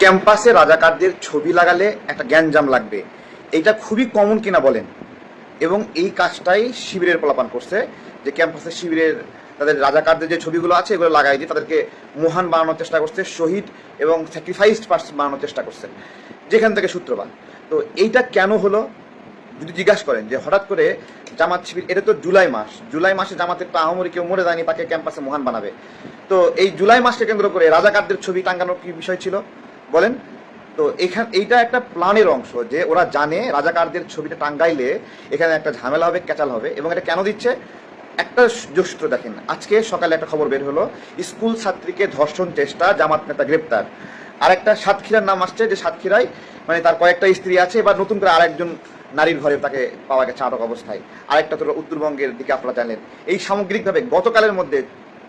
ক্যাম্পাসে রাজাকারদের ছবি লাগালে একটা গ্যাঞ্জাম লাগবে, এটা খুবই কমন কিনা বলেন। এবং এই কাজটাই শিবিরের পোলাপান করছে, যে ক্যাম্পাসে শিবিরের তাদের রাজাকারদের যে ছবিগুলো আছে এগুলো লাগাই দিয়ে তাদেরকে মহান বানানোর চেষ্টা করছে, শহীদ এবং স্যাক্রিফাইসড পার্সন বানানোর চেষ্টা করছে, যেখান থেকে সূত্রপাত। তো এইটা কেন হলো যদি জিজ্ঞাসা করেন যে হঠাৎ করে জামাত শিবির, এটা তো জুলাই মাসে জামাতের তো আহমরি কেউ মরে যায়নি, তাকে ক্যাম্পাসে মহান বানাবে। তো এই জুলাই মাসকে কেন্দ্র করে রাজাকারদের ছবি টাঙ্গানোর কি বিষয় ছিল বলেন। তো এইটা একটা প্ল্যানের অংশ, যে ওরা জানে রাজাকারদের ছবিটা টাঙ্গাইলে এখানে একটা ঝামেলা হবে, ক্যাচাল হবে। এবং এটা কেন দিচ্ছে, একটা সূত্র দেখেন। আজকে সকালে একটা খবর বের হলো, স্কুল ছাত্রীকে ধর্ষণ চেষ্টা, জামাত নেতা গ্রেপ্তার। আরেকটা সাতক্ষীরার নাম আসছে, যে সাতক্ষীরায় মানে তার কয়েকটা স্ত্রী আছে, এবার নতুন করে আরেকজন নারীর ঘরে তাকে পাওয়া গেছে আটক অবস্থায়। আরেকটা তো উত্তরবঙ্গের দিকে আপনারা জানেন। এই সামগ্রিকভাবে গতকালের মধ্যে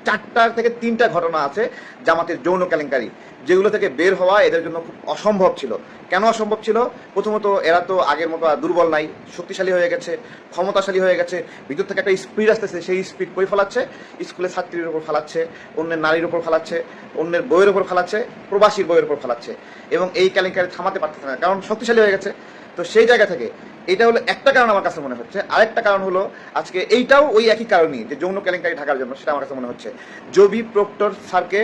4টা থেকে 3টা ঘটনা আছে জামাতের যৌন কেলেঙ্কারি, যেগুলো থেকে বের হওয়া এদের জন্য খুব অসম্ভব ছিল। কেন অসম্ভব ছিল? প্রথমত, এরা তো আগের মতো দুর্বল নাই, শক্তিশালী হয়ে গেছে, ক্ষমতাশালী হয়ে গেছে। ভিতর থেকে একটা স্পিড আসতেছে, সেই স্পিড কই ফেলাচ্ছে? স্কুলের ছাত্রীর উপর ফেলাচ্ছে, অন্যের নারীর উপর ফেলাচ্ছে, অন্যের বইয়ের উপর ফেলাচ্ছে, প্রবাসীর বইয়ের উপর ফেলাচ্ছে। এবং এই কেলেঙ্কারি থামাতে পারতেছে না, কারণ শক্তিশালী হয়ে গেছে। তো সেই জায়গা থেকে এটা হলো একটা কারণ আমার কাছে মনে হচ্ছে। আরেকটা কারণ হলো আজকে এইটাও ওই একই কারণই, যে যৌন কেলেঙ্কারি ঢাকার জন্য, সেটা আমার কাছে মনে হচ্ছে। জবি প্রক্টর স্যারকে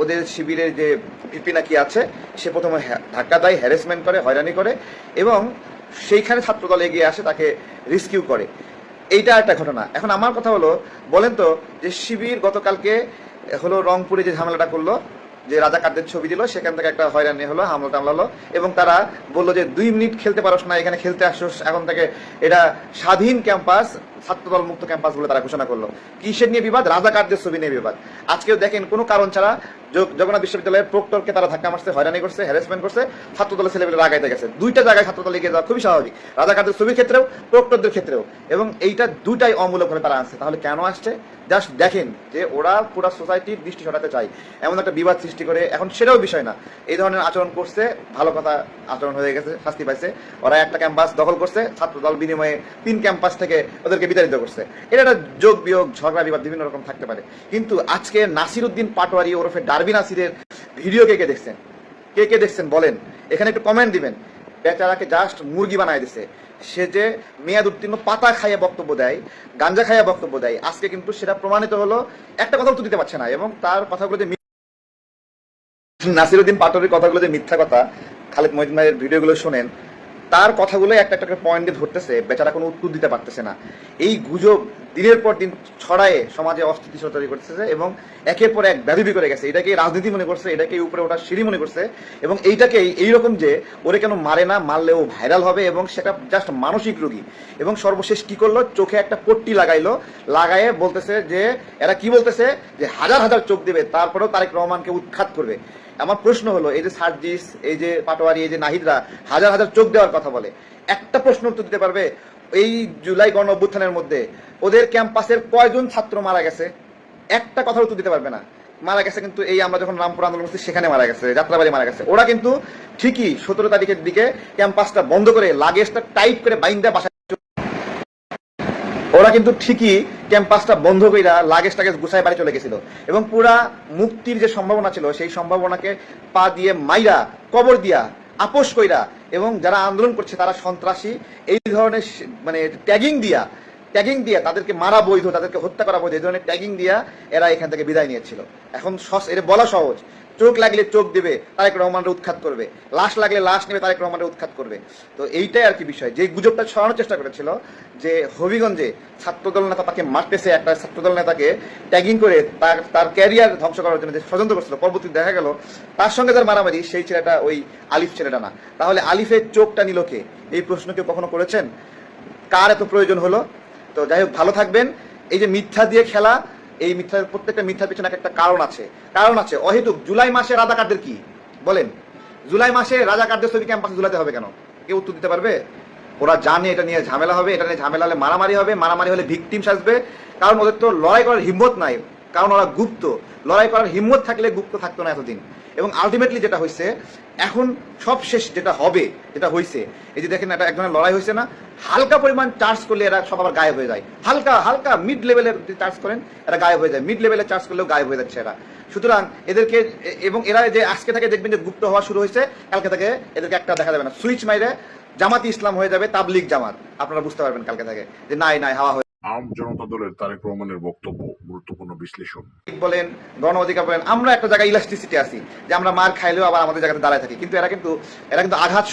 ওদের শিবিরের যে ভিপি নাকি আছে, সে প্রথমে ধাক্কা দেয়, হ্যারাসমেন্ট করে, হয়রানি করে, এবং সেইখানে ছাত্রদল এগিয়ে আসে, তাকে রেস্কিউ করে। এইটা একটা ঘটনা। এখন আমার কথা হলো, বলেন তো, যে শিবির গতকালকে হলো রংপুরে যে ঝামেলাটা করলো, যে রাজাকারদের ছবি দিল, সেখান থেকে একটা হয়রানি হলো, হামলা টামলা হলো, এবং তারা বললো যে 2 মিনিট খেলতে পারোস না, এখানে খেলতে আসোস, এখন থেকে এটা স্বাধীন ক্যাম্পাস, ছাত্রদল মুক্ত ক্যাম্পাস বলে তারা ঘোষণা করলো। কিসের নিয়ে বিবাদ? রাজাকারদের ছবি নিয়ে বিবাদ। আজকেও দেখেন কোনো কারণ ছাড়া জগন্নাথ বিশ্ববিদ্যালয়ের প্রক্টরকে তারা ধাক্কা মারছে, হয়রানি করছে, হ্যারাসমেন্ট করছে, ছাত্রদলের ছেলেমেয়েরা আগাইতে গেছে। 2টা জায়গায় ছাত্রদল এগিয়ে যাওয়া খুবই স্বাভাবিক, রাজাকারদের ছবির ক্ষেত্রেও, প্রক্টরদের ক্ষেত্রেও। এবং এইটা দুটাই অমূলকভাবে তারা আসছে। তাহলে কেন আসছে? জাস্ট দেখেন যে ওরা পুরো সোসাইটির দৃষ্টি সরাতে চায়, এমন একটা বিবাদ সৃষ্টি করে। এখন সেটাও বিষয় না, এই ধরনের আচরণ করছে, ভালো কথা, আচরণ হয়ে গেছে, শাস্তি পাইছে। ওরা একটা ক্যাম্পাস দখল করছে, ছাত্রদল বিনিময়ে 3 ক্যাম্পাস থেকে ওদেরকে বিতাড়িত করছে। এটা একটা যোগ বিয়োগ, ঝগড়া বিবাদ বিভিন্ন রকম থাকতে পারে। কিন্তু আজকে নাসির উদ্দিন পাটোয়ারি ওরফে ডারবি নাসিরের ভিডিও কে কে দেখছেন? কে কে দেখছেন বলেন, এখানে একটু কমেন্ট দিবেন। বেচারাকে জাস্ট মুরগি বানায় দিছে। সে যে মেয়াদ উত্তীর্ণ পাতা খাইয়া বক্তব্য দেয়, গাঞ্জা খাইয়া বক্তব্য দেয়, আজকে কিন্তু সেটা প্রমাণিত হলো। একটা কথা উত্তর দিতে পারছে না, এবং তার কথাগুলো যে নাসিরউদ্দিন পাটোয়ারির কথাগুলো যে মিথ্যা কথা, খালেদ মহিউদ্দিন ভাইয়ের ভিডিওগুলো শোনেন, তার কথাগুলো একটা একটা পয়েন্ট দিয়ে ধরতেছে, বেচারা কোনো উত্তর দিতে পারতেছে না। এই গুজব দিনের পর দিন ছড়ায়ে সমাজে অস্থিতিশীলতা তৈরি করতেছে, এবং একের পর এক ব্যাধি করে গেছে। এটাকে রাজনীতি মনে করছে, এটাকে উপরে ওঠার সিঁড়ি মনে করছে, এবং এইটাকেই এইরকম যে ওরে কেন মারে না, মারলেও ভাইরাল হবে, এবং সেটা জাস্ট মানসিক রোগী। এবং সর্বশেষ কি করলো, চোখে একটা পট্টি লাগাইলো, লাগায়ে বলতেছে যে, এরা কি বলতেছে যে হাজার হাজার চোখ দেবে, তারপরেও তারেক রহমানকে উৎখাত করবে। আমার প্রশ্ন হলো, এই যে সার্জিস, এই যে পাটোয়ারি, এই যে নাহিদরা হাজার হাজার চোখ দেওয়ার কথা বলে, একটা প্রশ্ন উত্তর দিতে পারবে? এই জুলাই গণ অভ্যুত্থানের মধ্যে ওদের ক্যাম্পাসের কয়জন ছাত্র মারা গেছে? একটা কথা উত্তর দিতে পারবে না। মারা গেছে কিন্তু এই আমরা যখন রামপুর আন্দোলন করছি সেখানে মারা গেছে, যাত্রাবাড়ি মারা গেছে। ওরা কিন্তু ঠিকই 17 তারিখের দিকে ক্যাম্পাসটা বন্ধ করে লাগেজটা টাইট করে বাইন্দা বাসায়, ওরা কিন্তু ঠিকই ক্যাম্পাসটা বন্ধ কইরা লাগেজ টাগেজ গুছায় বাড়ি চলে গেছিল, এবং পুরা মুক্তির যে সম্ভাবনা ছিল সেই সম্ভাবনাকে পা দিয়ে মাইরা, কবর দিয়া, আপোষ কইরা, এবং যারা আন্দোলন করছে তারা সন্ত্রাসী, এই ধরনের মানে ট্যাগিং দিয়া তাদেরকে মারা বৈধ, তাদেরকে হত্যা করা বৈধ, এই ধরনের ট্যাগিং দিয়া এরা এখান থেকে বিদায় নিয়েছিল। এখন এটা বলা সহজ, চোখ লাগলে চোখ দেবে, তারেক রহমানকে উৎখাত করবে, লাশ লাগলে লাশ নেবে, তারেক রহমানকে উৎখাত করবে। তো এইটাই আর কি বিষয়। যে গুজবটা ছড়ানোর চেষ্টা করেছিল যে হবিগঞ্জে ছাত্রদল নেতা তাকে মারতেছে, একটা ছাত্রদল নেতাকে ট্যাগিং করে তার ক্যারিয়ার ধ্বংস করার জন্য যে ষড়যন্ত্র করছিল, পরবর্তীতে দেখা গেল তার সঙ্গে যার মারামারি সেই ছেলেটা ওই আলিফ ছেলেটা না। তাহলে আলিফের চোখটা নিল কে? এই প্রশ্ন কেউ কখনো করেছেন? কার এত প্রয়োজন হলো? তো যাই হোক, ভালো থাকবেন। এই যে মিথ্যা দিয়ে খেলা, এই মিথ্যা, প্রত্যেকটা মিথ্যার পিছনে একটা কারণ আছে। অহেতুক জুলাই মাসে রাজাকারদের কি বলেন? জুলাই মাসে রাজাকারদের ছবি ক্যাম্পাসে ঝুলাতে হবে কেন? কেউ উত্তর দিতে পারবে? ওরা জানে এটা নিয়ে ঝামেলা হবে, এটা নিয়ে ঝামেলা হলে মারামারি হবে, মারামারি হলে ভিকটিম সাজবে, কারণ ওদের তো লড়াই করার হিম্মত নাই। কারণ ওরা গুপ্ত, লড়াই করার হিম্মত থাকলে গুপ্ত থাকতো না এতদিন। এবং আলটিমেটলি যেটা হয়েছে এখন সব শেষ, যেটা হবে, যেটা হয়েছে, এই যে দেখেন একটা এক ধরনের লড়াই হয়েছে না, হালকা পরিমাণ চার্জ করলে এরা সব আবার গায়েব হয়ে যায়। হালকা হালকা মিড লেভেলের চার্জ করেন এরা গায়েব হয়ে যায়, মিড লেভেলের চার্জ করলেও গায়েব হয়ে যাচ্ছে এরা। সুতরাং এদেরকে, এবং এরা যে আজকে থেকে দেখবেন যে গুপ্ত হওয়া শুরু হয়েছে, কালকে থেকে এদেরকে একটা দেখা যাবে না, সুইচ মাইরে জামাতি ইসলাম হয়ে যাবে, তাবলিগ জামাত। আপনারা বুঝতে পারবেন কালকে থেকে যে নাই নাই হাওয়া হয়ে। আম জনতা দলের তারেক রহমানের বক্তব্য গুরুত্বপূর্ণ বিশ্লেষণ। বলেন, গণ অধিকার বলেন, আমরা একটা জায়গায় ইলাস্টিসিটি আছি যে আমরা মার খাইলেও আবার আমাদের জায়গাতে দাঁড়ায় থাকি, কিন্তু এরা কিন্তু আঘাত